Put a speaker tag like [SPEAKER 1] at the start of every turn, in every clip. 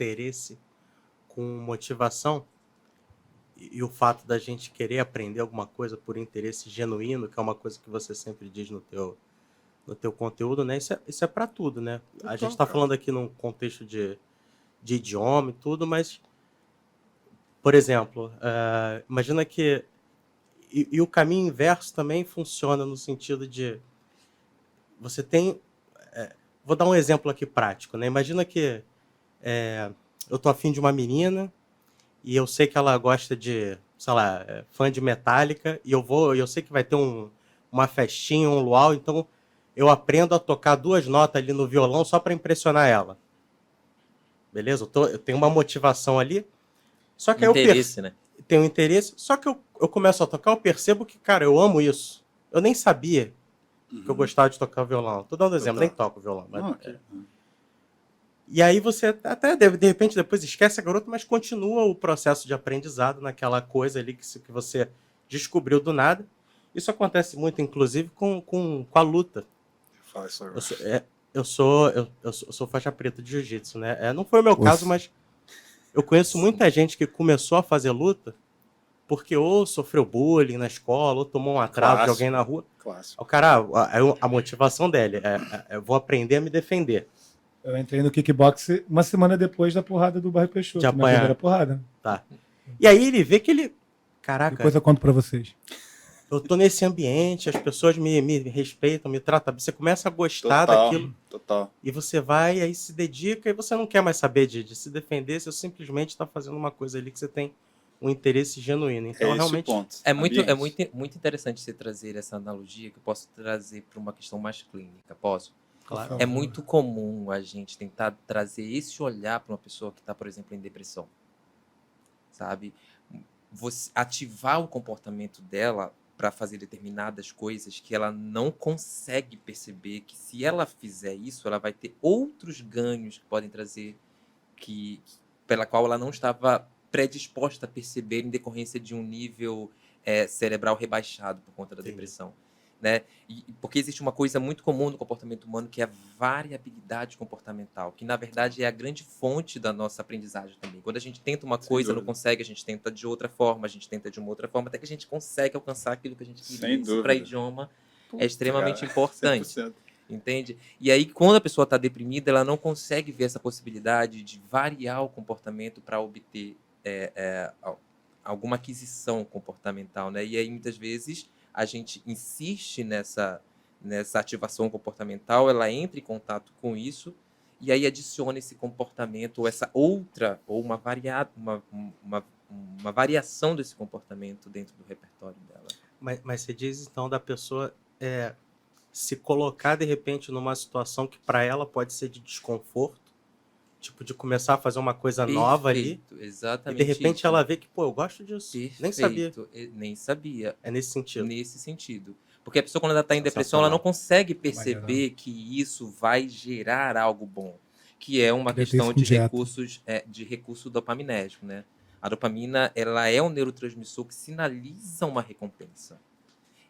[SPEAKER 1] interesse com motivação e o fato da gente querer aprender alguma coisa por interesse genuíno, que é uma coisa que você sempre diz no teu conteúdo, né? Isso é para tudo, né? A gente está falando aqui num contexto de idioma e tudo, mas, por exemplo, imagina que... E o caminho inverso também funciona no sentido de... Você tem... vou dar um exemplo aqui prático, né? Imagina que eu tô afim de uma menina e eu sei que ela gosta de, sei lá, fã de Metallica, e eu sei que vai ter uma festinha, um luau, então eu aprendo a tocar 2 notas ali no violão só para impressionar ela. Beleza? Eu tenho uma motivação ali, só que aí
[SPEAKER 2] Interesse, né?
[SPEAKER 1] tenho interesse, só que eu começo a tocar, eu percebo que, cara, eu amo isso. Eu nem sabia que eu gostava de tocar violão. Tô dando exemplo, nem toco violão. Mas, E aí você até de repente depois esquece a garota, mas continua o processo de aprendizado naquela coisa ali que você descobriu do nada. Isso acontece muito, inclusive, com a luta.
[SPEAKER 3] Fala isso agora.
[SPEAKER 1] Eu sou faixa preta de jiu-jitsu, né? Não foi o meu caso, mas eu conheço muita gente que começou a fazer luta porque ou sofreu bullying na escola, ou tomou um atraso de alguém na rua.
[SPEAKER 3] Clássico.
[SPEAKER 1] O cara, a motivação dele eu vou aprender a me defender.
[SPEAKER 4] Eu entrei no kickbox uma semana depois da porrada do Bairro Peixoto.
[SPEAKER 1] De
[SPEAKER 4] Minha
[SPEAKER 1] apanhar.
[SPEAKER 4] primeira porrada.
[SPEAKER 1] Tá. E aí ele vê que ele... Caraca,
[SPEAKER 4] Depois eu conto pra vocês.
[SPEAKER 1] eu tô nesse ambiente, as pessoas me respeitam, me tratam. Você começa a gostar daquilo.
[SPEAKER 3] Total.
[SPEAKER 1] E você vai, aí se dedica, e você não quer mais saber de se defender, você simplesmente está fazendo uma coisa ali que você tem um interesse genuíno. Então, realmente...
[SPEAKER 3] o ponto.
[SPEAKER 2] É muito interessante você trazer essa analogia que eu posso trazer para uma questão mais clínica. Posso?
[SPEAKER 1] Claro.
[SPEAKER 2] É muito comum a gente tentar trazer esse olhar para uma pessoa que está, por exemplo, em depressão. Sabe? Você ativar o comportamento dela para fazer determinadas coisas que ela não consegue perceber que se ela fizer isso, ela vai ter outros ganhos que podem trazer pela qual ela não estava predisposta a perceber em decorrência de um nível cerebral rebaixado por conta da depressão. Né? Porque existe uma coisa muito comum no comportamento humano que é a variabilidade comportamental, que na verdade é a grande fonte da nossa aprendizagem também. Quando a gente tenta uma coisa, não consegue, a gente tenta de outra forma, a gente tenta de uma outra forma, até que a gente consegue alcançar aquilo que a gente queria. Isso para idioma é extremamente importante.
[SPEAKER 3] 100%.
[SPEAKER 2] Entende? E aí, quando a pessoa está deprimida, ela não consegue ver essa possibilidade de variar o comportamento para obter alguma aquisição comportamental, né? E aí, muitas vezes, a gente insiste nessa ativação comportamental, ela entra em contato com isso e aí adiciona esse comportamento ou essa outra, ou uma variação desse comportamento dentro do repertório dela.
[SPEAKER 1] Mas você diz, então, da pessoa se colocar, de repente, numa situação que para ela pode ser de desconforto, tipo, de começar a fazer uma coisa nova ali.
[SPEAKER 2] Exatamente.
[SPEAKER 1] E de repente
[SPEAKER 2] isso.
[SPEAKER 1] ela vê que, pô, eu gosto disso. Nem sabia.
[SPEAKER 2] Nem sabia.
[SPEAKER 1] É nesse sentido.
[SPEAKER 2] Nesse sentido. Porque a pessoa, quando ela está em depressão, ela não consegue perceber que isso vai gerar algo bom. Que é uma questão de recurso dopaminérgico, né? A dopamina, ela é um neurotransmissor que sinaliza uma recompensa.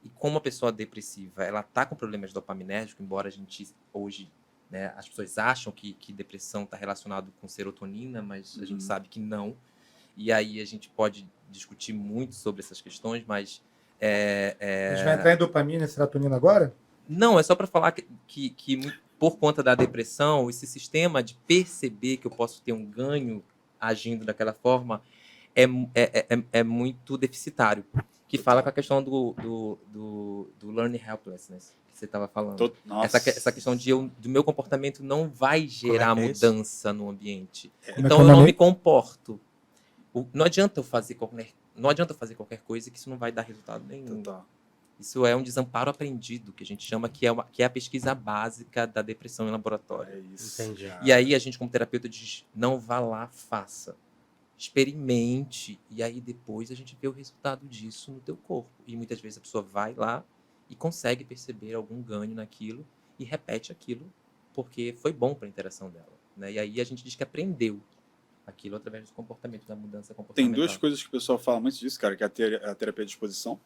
[SPEAKER 2] E como a pessoa depressiva, ela está com problemas dopaminérgicos, embora a gente hoje... Né, as pessoas acham que depressão está relacionado com serotonina, mas a gente sabe que não. E aí a gente pode discutir muito sobre essas questões, mas...
[SPEAKER 4] A gente vai entrar em dopamina e serotonina agora?
[SPEAKER 2] Não, é só para falar que por conta da depressão, esse sistema de perceber que eu posso ter um ganho agindo daquela forma é muito deficitário. Que fala com a questão do learning helplessness. Você estava falando. Essa questão do meu comportamento não vai gerar mudança no ambiente. Então eu não me comporto. Não adianta eu fazer qualquer coisa que isso não vai dar resultado nenhum. Isso é um desamparo aprendido, que a gente chama, que é a pesquisa básica da depressão em laboratório.
[SPEAKER 3] É isso.
[SPEAKER 1] Entendi.
[SPEAKER 2] E aí a gente, como terapeuta, diz, não vá lá, faça. Experimente, e aí depois a gente vê o resultado disso no teu corpo. E muitas vezes a pessoa vai lá e consegue perceber algum ganho naquilo e repete aquilo porque foi bom para a interação dela. Né? E aí a gente diz que aprendeu aquilo através do comportamento, da mudança comportamental.
[SPEAKER 3] Tem 2 coisas que o pessoal fala muito disso, cara, que é a terapia de exposição.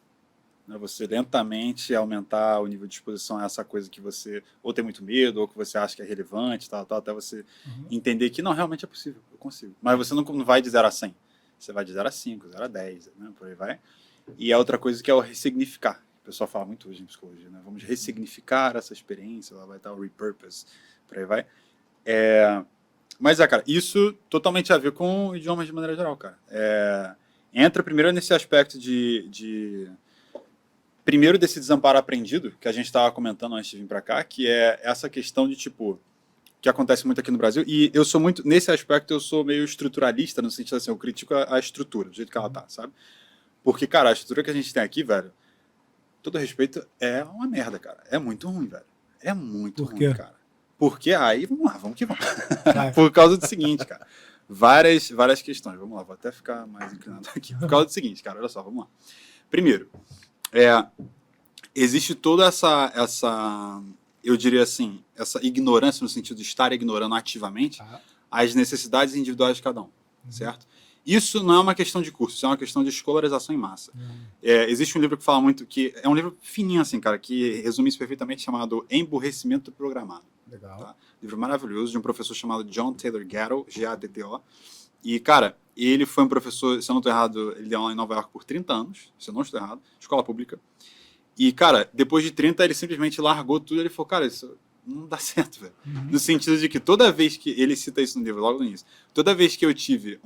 [SPEAKER 3] né? Você lentamente aumentar o nível de exposição a essa coisa que você ou tem muito medo, ou que você acha que é relevante, tal, até você entender que não, realmente é possível, eu consigo. Mas você não vai de 0 a 100. Você vai de 0 a 5, 0 a 10, né? Por aí vai. E a outra coisa que é o ressignificar. O pessoal fala muito hoje em psicologia, né? Vamos ressignificar essa experiência, lá vai estar o repurpose, por aí vai. Mas, cara, isso totalmente a ver com idiomas de maneira geral, cara. Entra primeiro nesse aspecto primeiro desse desamparo aprendido, que a gente estava comentando antes de vir para cá, que é essa questão de, tipo, que acontece muito aqui no Brasil, e eu sou muito, nesse aspecto eu sou meio estruturalista, no sentido assim, eu critico a estrutura, do jeito que ela tá, sabe? Porque, cara, a estrutura que a gente tem aqui, velho, todo respeito, é uma merda, cara. É muito ruim, velho. É muito ruim, cara. Porque aí, vamos lá, vamos que vamos. Por causa do seguinte, cara. Várias questões. Vamos lá, vou até ficar mais inclinado aqui. Por causa do seguinte, cara, olha só, vamos lá. Primeiro, existe toda essa, eu diria assim, essa ignorância no sentido de estar ignorando ativamente as necessidades individuais de cada um, certo? Isso não é uma questão de curso, isso é uma questão de escolarização em massa. Existe um livro que fala muito, que é um livro fininho assim, cara, que resume isso perfeitamente, chamado Emburrecimento Programado.
[SPEAKER 4] Legal.
[SPEAKER 3] Tá? Livro maravilhoso, de um professor chamado John Taylor Gatto, G-A-T-T-O. E, cara, ele foi um professor, se eu não estou errado, ele deu aula em Nova York por 30 anos, se eu não estou errado, escola pública. E, cara, depois de 30, ele simplesmente largou tudo, ele falou, cara, isso não dá certo, velho. No sentido de que toda vez que, ele cita isso no livro, logo no início, toda vez que eu tive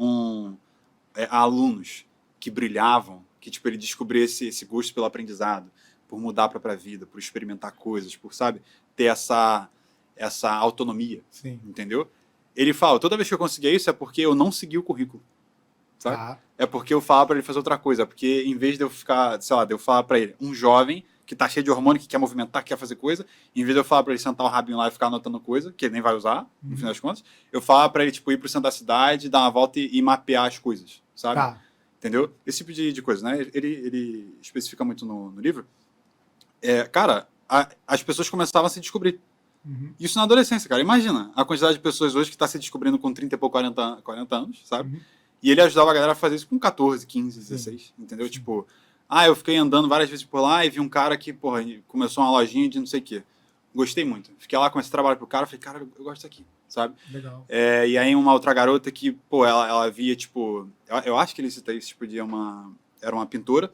[SPEAKER 3] alunos que brilhavam, que, tipo, ele descobria esse gosto pelo aprendizado, por mudar a própria vida, por experimentar coisas, por, sabe, ter essa autonomia, entendeu? Ele fala, toda vez que eu conseguia isso é porque eu não segui o currículo, sabe? É porque eu falava para ele fazer outra coisa, porque em vez de eu ficar, sei lá, de eu falar para ele, um jovem que tá cheio de hormônio, que quer movimentar, que quer fazer coisa, em vez de eu falar para ele sentar o rabinho lá e ficar anotando coisa, que ele nem vai usar, no fim das contas, eu falava para ele, tipo, ir pro centro da cidade, dar uma volta e mapear as coisas, sabe? Entendeu? Esse tipo de coisa, né? Ele especifica muito no livro. Cara, as pessoas começavam a se descobrir. Isso na adolescência, cara. Imagina a quantidade de pessoas hoje que está se descobrindo com 30 e pouco, 40 anos, sabe? E ele ajudava a galera a fazer isso com 14, 15, 16, entendeu? Tipo, eu fiquei andando várias vezes por lá e vi um cara que, porra, começou uma lojinha de não sei o quê. Gostei muito. Fiquei lá, comecei a trabalhar pro cara, falei, cara, eu gosto disso aqui, sabe?
[SPEAKER 4] Legal.
[SPEAKER 3] E aí uma outra garota que, pô, ela via, tipo... Eu acho que ele cita isso, tipo, era uma pintora.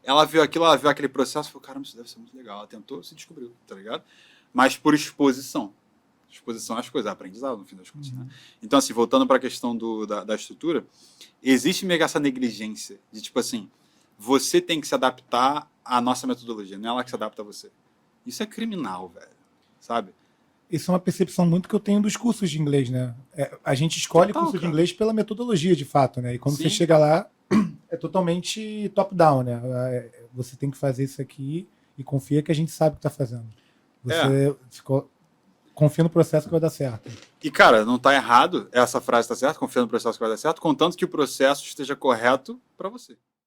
[SPEAKER 3] Ela viu aquilo, ela viu aquele processo e falou, caramba, isso deve ser muito legal. Ela tentou, se descobriu, tá ligado? Mas por exposição. Exposição às coisas, aprendizado, no fim das contas, né? Então, assim, voltando para a questão da estrutura, existe mega essa negligência de, tipo assim, você tem que se adaptar à nossa metodologia, não é ela que se adapta a você. Isso é criminal, velho, sabe?
[SPEAKER 4] Isso é uma percepção muito que eu tenho dos cursos de inglês, né? A gente escolhe curso de inglês pela metodologia, de fato, né? E quando você chega lá, é totalmente top-down, né? Você tem que fazer isso aqui e confia que a gente sabe o que está fazendo. Você confia no processo que vai dar certo.
[SPEAKER 3] E, cara, não está errado, essa frase está certa, confia no processo que vai dar certo, contanto que o processo esteja correto para você.